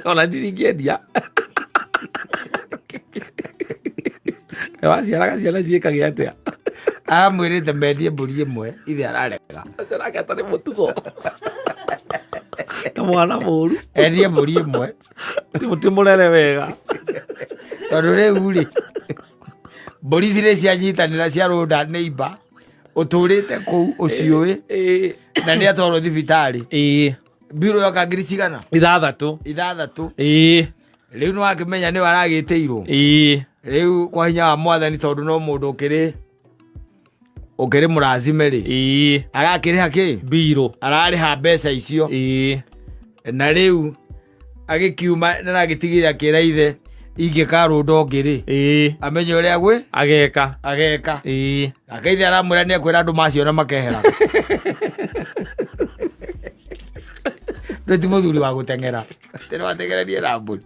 ona ndirigĩendia waciaraga ciana ciĩkage atĩa amwĩrĩte mendie mbũri ĩmwe ithe ararega acerake atarĩ mũtugo mwana mũru endie mbũri ĩmwe timũrere wega tondũ rĩu-rĩ mbũri cirĩ cianyitanĩra cia rũnda neighbor ũtũrĩte kũu ũciũĩ na nĩ atwarwo thibitarĩ mbirũ yoka ngiri cigana 6 rĩu nĩ wakĩmenya nĩ waragĩtĩirwo rĩu kwa hinya wa Mwathani tondũ no mũndũ ũkĩrĩ mũrazime-rĩ arakĩrĩha kĩ mbirũ ararĩha mbeca icio na rĩu agĩkiuma nĩaragĩtigĩra kĩra ithe ingĩka rũnda ũngĩ-rĩ amenye ũrĩa gwĩ ageka nake ithe aramwĩra nĩ ekwĩra andũ maciona makehera ndũ ti mũthuri wa gũteng'era tene watengererie na mbũri